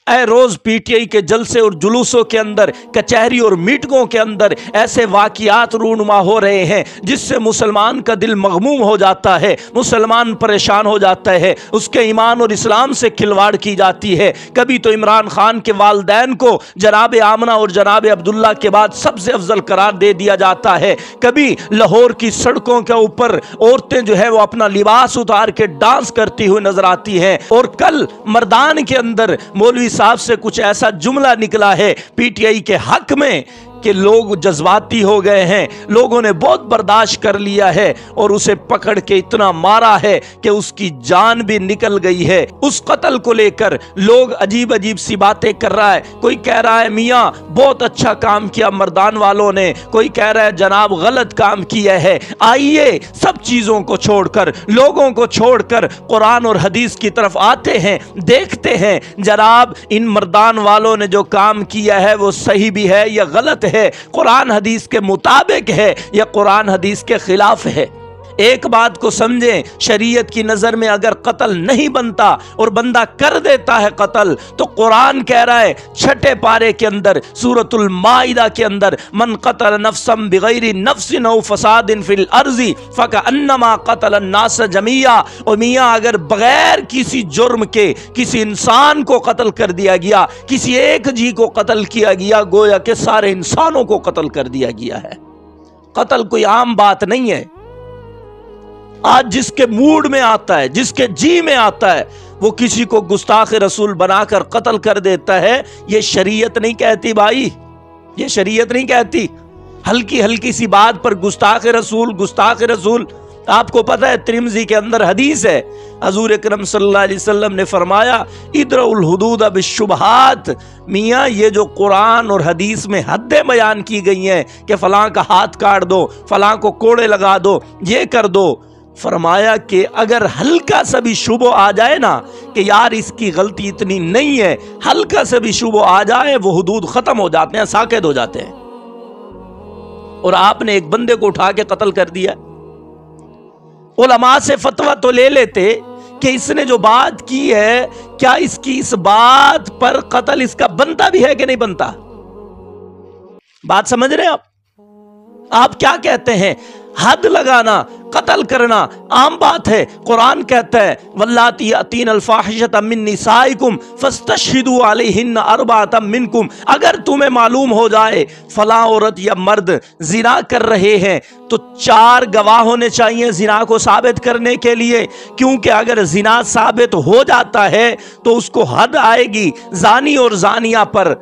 A rows P T I کے جلسے اور جلوسوں کے اندر، کچہری اور میٹنگوں کے اندر ایسے واقعات رونما ہو رہے ہیں جس سے مسلمان کا دل مغموم ہو جاتا ہے، مسلمان پریشان ہو جاتا ہے، اس کے ایمان اور اسلام سے کھلواڑ کی جاتی ہے۔ کبھی تو عمران خان کے والدین کو جناب آمنہ اور جناب عبداللہ کے بعد سب سے افضل قرار دے دیا جاتا ہے، کبھی لاہور کی سڑکوں کے اوپر عورتیں جو ہے وہ اپنا لباس اتار کے ڈانس کرتی ہوئی نظر آتی ہیں، اور کل مردان کے اندر مولوی صاحب سے کچھ ایسا جملہ نکلا ہے پی ٹی آئی کے حق میں کہ لوگ جذباتی ہو گئے ہیں، لوگوں نے بہت برداشت کر لیا ہے اور اسے پکڑ کے اتنا مارا ہے کہ اس کی جان بھی نکل گئی ہے۔ اس قتل کو لے کر لوگ عجیب عجیب سی باتیں کر رہا ہے، کوئی کہہ رہا ہے میاں بہت اچھا کام کیا مردان والوں نے، کوئی کہہ رہا ہے جناب غلط کام کیا ہے۔ آئیے سب چیزوں کو چھوڑ کر، لوگوں کو چھوڑ کر قرآن اور حدیث کی طرف آتے ہیں، دیکھتے ہیں جناب ان مردان والوں نے جو کام کیا ہے وہ صحیح بھی ہے یا غلط ہے، قرآن حدیث کے مطابق ہے یا قرآن حدیث کے خلاف ہے۔ ایک بات کو سمجھیں، شریعت کی نظر میں اگر قتل نہیں بنتا اور بندہ کر دیتا ہے قتل، تو قرآن کہہ رہا ہے 6 پارے کے اندر سورۃ المائدہ کے اندر، من قتل نفسا بغیر نفس او فساد فی الارض فکأنما قتل الناس جميعا۔ اور میاں اگر بغیر کسی جرم کے کسی انسان کو قتل کر دیا گیا، کسی ایک جی کو قتل کیا گیا، گویا کہ سارے انسانوں کو قتل کر دیا گیا ہے۔ قتل کوئی عام بات نہیں ہے۔ آج جس کے موڈ میں آتا ہے، جس کے جی میں آتا ہے، وہ کسی کو گستاخ رسول بنا کر قتل کر دیتا ہے۔ یہ شریعت نہیں کہتی بھائی، یہ شریعت نہیں کہتی۔ ہلکی ہلکی سی بات پر گستاخ رسول، گستاخ رسول۔ آپ کو پتہ ہے ترمذی کے اندر حدیث ہے، حضور اکرم صلی اللہ علیہ وسلم نے فرمایا ادرؤ الحدود بالشبہات۔ میاں یہ جو قرآن اور حدیث میں حدیں بیان کی گئی ہیں کہ فلاں کا ہاتھ کاٹ دو، فلاں کو کوڑے لگا دو، یہ کر دو، فرمایا کہ اگر ہلکا سا بھی شبہ آ جائے نا کہ یار اس کی غلطی اتنی نہیں ہے، ہلکا سا بھی شبہ آ جائے، وہ حدود ختم ہو جاتے ہیں، ساقط ہو جاتے ہیں۔ اور آپ نے ایک بندے کو اٹھا کے قتل کر دیا۔ علماء سے فتویٰ تو لے لیتے کہ اس نے جو بات کی ہے، کیا اس کی اس بات پر قتل اس کا بنتا بھی ہے کہ نہیں بنتا؟ بات سمجھ رہے ہیں آپ کیا کہتے ہیں؟ حد لگانا، قتل کرنا عام بات ہے۔ قرآن کہتا ہے واللاتی یاتین الفاحشۃ من نسائکم فاستشہدوا علیہن اربعۃ منکم۔ اگر تمہیں معلوم ہو جائے فلاں عورت یا مرد زنا کر رہے ہیں تو 4 گواہ ہونے چاہیے زنا کو ثابت کرنے کے لیے، کیونکہ اگر زنا ثابت ہو جاتا ہے تو اس کو حد آئے گی زانی اور زانیہ پر،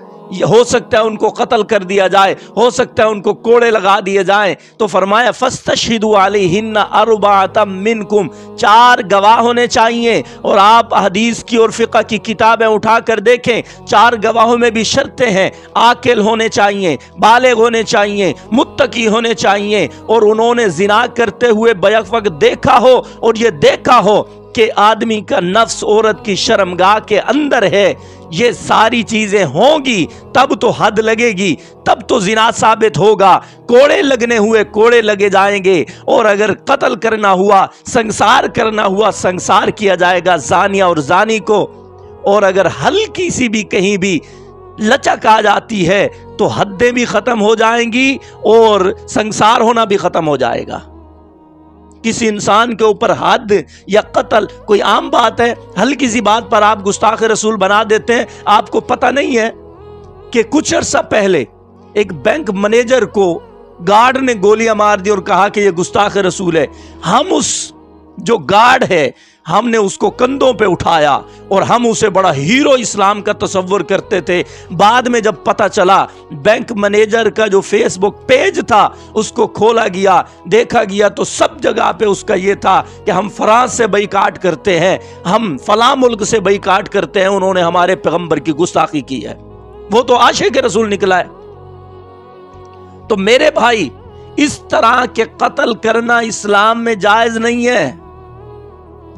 ہو سکتا ہے ان کو قتل کر دیا جائے، ہو سکتا ہے ان کو کوڑے لگا دیے جائیں۔ تو فرمایا فاستشہدوا علیہن اربعۃ منکم، 4 گواہ ہونے چاہیے۔ اور آپ حدیث کی اور فقہ کی کتابیں اٹھا کر دیکھیں، 4 گواہوں میں بھی شرطیں ہیں، عاقل ہونے چاہیے، بالغ ہونے چاہیے، متقی ہونے چاہیے، اور انہوں نے زنا کرتے ہوئے بیک وقت دیکھا ہو، اور یہ دیکھا ہو کہ آدمی کا نفس عورت کی شرمگاہ کے اندر ہے۔ یہ ساری چیزیں ہوں گی تب تو حد لگے گی، تب تو زنا ثابت ہوگا۔ کوڑے لگنے ہوئے کوڑے لگے جائیں گے، اور اگر قتل کرنا ہوا، سنسار کرنا ہوا، سنسار کیا جائے گا زانیہ اور زانی کو۔ اور اگر ہلکی سی بھی کہیں بھی لچک آ جاتی ہے تو حدیں بھی ختم ہو جائیں گی اور سنسار ہونا بھی ختم ہو جائے گا۔ کسی انسان کے اوپر حد یا قتل کوئی عام بات ہے، ہلکی سی بات پر آپ گستاخ رسول بنا دیتے ہیں۔ آپ کو پتہ نہیں ہے کہ کچھ عرصہ پہلے ایک بینک مینیجر کو گارڈ نے گولیاں مار دی اور کہا کہ یہ گستاخ رسول ہے۔ ہم اس جو گارڈ ہے ہم نے اس کو کندھوں پہ اٹھایا اور ہم اسے بڑا ہیرو اسلام کا تصور کرتے تھے۔ بعد میں جب پتہ چلا بینک مینیجر کا جو فیس بک پیج تھا اس کو کھولا گیا، دیکھا گیا تو سب جگہ پہ اس کا یہ تھا کہ ہم فرانس سے بائیکاٹ کرتے ہیں، ہم فلاں ملک سے بائیکاٹ کرتے ہیں، انہوں نے ہمارے پیغمبر کی گستاخی کی ہے۔ وہ تو عاشق رسول نکلا ہے۔ تو میرے بھائی اس طرح کے قتل کرنا اسلام میں جائز نہیں ہے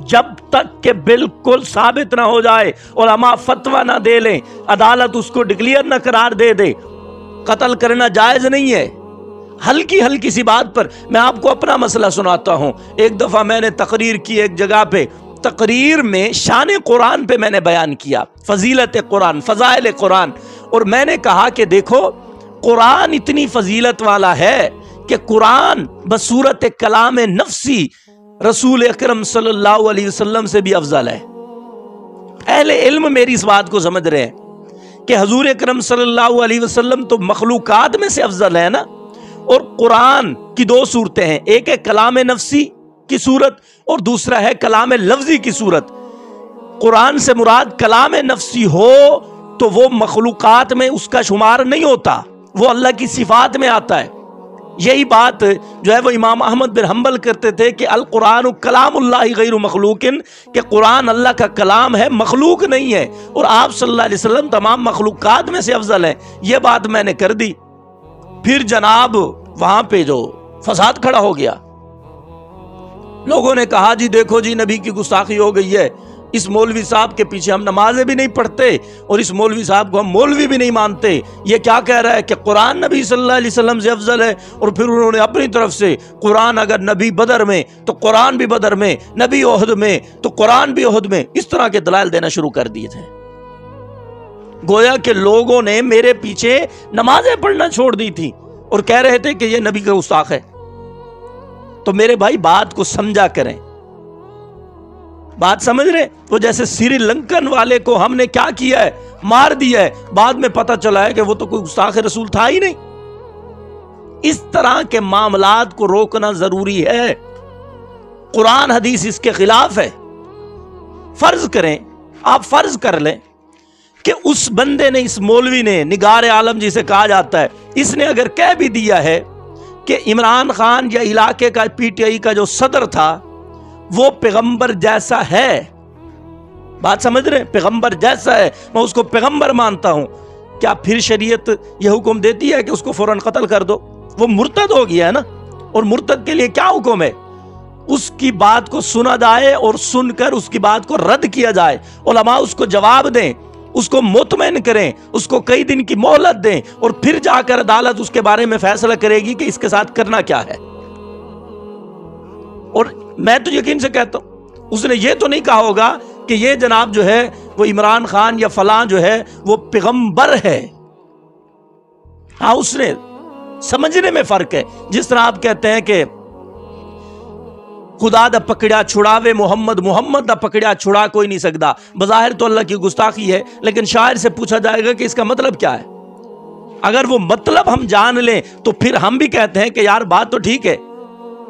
جب تک کہ بالکل ثابت نہ ہو جائے، علماء فتویٰ نہ دے لیں، عدالت اس کو ڈکلیئر نہ قرار دے دے۔ قتل کرنا جائز نہیں ہے۔ ہلکی ہلکی سی بات پر میں آپ کو اپنا مسئلہ سناتا ہوں۔ ایک دفعہ میں نے تقریر کی ایک جگہ پہ، تقریر میں شان قرآن پہ میں نے بیان کیا، فضیلت قرآن، فضائل قرآن، اور میں نے کہا کہ دیکھو قرآن اتنی فضیلت والا ہے کہ قرآن بصورت کلام نفسی رسول اکرم صلی اللہ علیہ وسلم سے بھی افضل ہے۔ اہل علم میری اس بات کو سمجھ رہے ہیں کہ حضور اکرم صلی اللہ علیہ وسلم تو مخلوقات میں سے افضل ہے نا، اور قرآن کی دو صورتیں ہیں، ایک ہے کلام نفسی کی صورت اور دوسرا ہے کلام لفظی کی صورت۔ قرآن سے مراد کلام نفسی ہو تو وہ مخلوقات میں اس کا شمار نہیں ہوتا، وہ اللہ کی صفات میں آتا ہے۔ یہی بات جو ہے وہ امام احمد بن حنبل کرتے تھے کہ القرآن کلام اللہ غیر مخلوق، کہ قرآن اللہ کا کلام ہے، مخلوق نہیں ہے، اور آپ صلی اللہ علیہ وسلم تمام مخلوقات میں سے افضل ہیں۔ یہ بات میں نے کر دی، پھر جناب وہاں پہ جو فساد کھڑا ہو گیا، لوگوں نے کہا جی دیکھو جی نبی کی گستاخی ہو گئی ہے، اس مولوی صاحب کے پیچھے ہم نمازیں بھی نہیں پڑھتے اور اس مولوی صاحب کو ہم مولوی بھی نہیں مانتے، یہ کیا کہہ رہا ہے کہ قرآن نبی صلی اللہ علیہ وسلم سے افضل ہے، اور پھر انہوں نے اپنی طرف سے قرآن اگر نبی بدر میں تو قرآن بھی بدر میں، نبی احد میں تو قرآن بھی احد میں، اس طرح کے دلائل دینا شروع کر دیے تھے۔ گویا کہ لوگوں نے میرے پیچھے نمازیں پڑھنا چھوڑ دی تھی اور کہہ رہے تھے کہ یہ نبی کا گستاخ ہے۔ تو میرے بھائی بات کو سمجھا کریں، بات سمجھ رہے؟ وہ جیسے سری لنکن والے کو ہم نے کیا کیا ہے، مار دیا ہے، بعد میں پتہ چلا ہے کہ وہ تو کوئی گستاخ رسول تھا ہی نہیں۔ اس طرح کے معاملات کو روکنا ضروری ہے، قرآن حدیث اس کے خلاف ہے۔ فرض کریں، آپ فرض کر لیں کہ اس بندے نے، اس مولوی نے، نگار عالم جسے کہا جاتا ہے، اس نے اگر کہہ بھی دیا ہے کہ عمران خان یا علاقے کا پی ٹی آئی کا جو صدر تھا وہ پیغمبر جیسا ہے، بات سمجھ رہے ہیں، پیغمبر جیسا ہے، میں اس کو پیغمبر مانتا ہوں، کیا پھر شریعت یہ حکم دیتی ہے کہ اس کو فوراً قتل کر دو؟ وہ مرتد ہو گیا ہے نا، اور مرتد کے لیے کیا حکم ہے؟ اس کی بات کو سنا جائے اور سن کر اس کی بات کو رد کیا جائے، علماء اس کو جواب دیں، اس کو مطمئن کریں، اس کو کئی دن کی مہلت دیں، اور پھر جا کر عدالت اس کے بارے میں فیصلہ کرے گی کہ اس کے ساتھ کرنا کیا ہے۔ اور میں تو یقین سے کہتا ہوں اس نے یہ تو نہیں کہا ہوگا کہ یہ جناب جو ہے وہ عمران خان یا فلاں جو ہے وہ پیغمبر ہے۔ ہاں، اس نے سمجھنے میں فرق ہے، جس طرح آپ کہتے ہیں کہ خدا دا پکڑیا چھڑاوے محمد، محمد دا پکڑیا چھڑا کوئی نہیں سکتا، بظاہر تو اللہ کی گستاخی ہے، لیکن شاعر سے پوچھا جائے گا کہ اس کا مطلب کیا ہے؟ اگر وہ مطلب ہم جان لیں تو پھر ہم بھی کہتے ہیں کہ یار بات تو ٹھیک ہے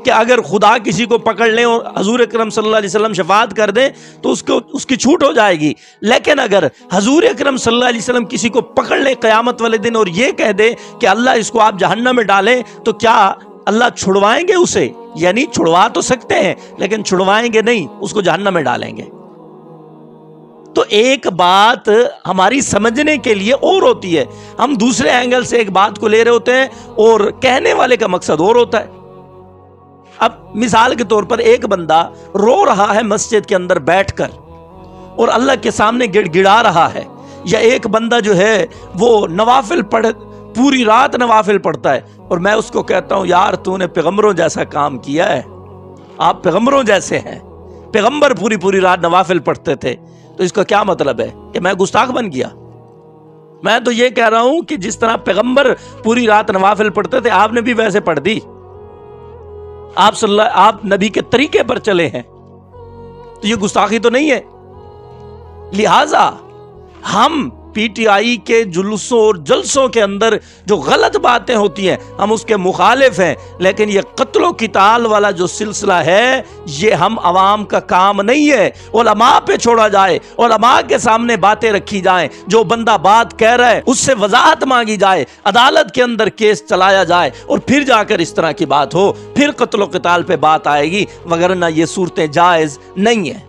کہ اگر خدا کسی کو پکڑ لیں اور حضور اکرم صلی اللہ علیہ وسلم شفاعت کر دیں تو اس کی چھوٹ ہو جائے گی، لیکن اگر حضور اکرم صلی اللہ علیہ وسلم کسی کو پکڑ لیں قیامت والے دن اور یہ کہہ دیں کہ اللہ اس کو آپ جہنم میں ڈالیں، تو کیا اللہ چھڑوائیں گے اسے؟ یعنی چھڑوا تو سکتے ہیں لیکن چھڑوائیں گے نہیں، اس کو جہنم میں ڈالیں گے۔ تو ایک بات ہماری سمجھنے کے لیے اور ہوتی ہے، ہم دوسرے اینگل سے ایک بات کو لے رہے ہوتے ہیں اور کہنے والے کا مقصد اور ہوتا ہے۔ اب مثال کے طور پر ایک بندہ رو رہا ہے مسجد کے اندر بیٹھ کر اور اللہ کے سامنے گڑ گڑا رہا ہے، یا ایک بندہ جو ہے وہ نوافل پڑھ، پوری رات نوافل پڑھتا ہے، اور میں اس کو کہتا ہوں یار تو نے پیغمبروں جیسا کام کیا ہے، آپ پیغمبروں جیسے ہیں، پیغمبر پوری رات نوافل پڑھتے تھے، تو اس کا کیا مطلب ہے کہ میں گستاخ بن گیا؟ میں تو یہ کہہ رہا ہوں کہ جس طرح پیغمبر پوری رات نوافل پڑھتے تھے آپ نے بھی ویسے پڑھ دی، آپ نبی کے طریقے پر چلے ہیں، تو یہ گستاخی تو نہیں ہے۔ لہذا ہم پی ٹی آئی کے جلوسوں اور جلسوں کے اندر جو غلط باتیں ہوتی ہیں ہم اس کے مخالف ہیں، لیکن یہ قتل و قتال والا جو سلسلہ ہے یہ ہم عوام کا کام نہیں ہے، علماء پہ چھوڑا جائے، علماء کے سامنے باتیں رکھی جائیں، جو بندہ بات کہہ رہا ہے اس سے وضاحت مانگی جائے، عدالت کے اندر کیس چلایا جائے، اور پھر جا کر اس طرح کی بات ہو، پھر قتل و قتال پہ بات آئے گی، وگرنہ یہ صورتیں جائز نہیں ہیں۔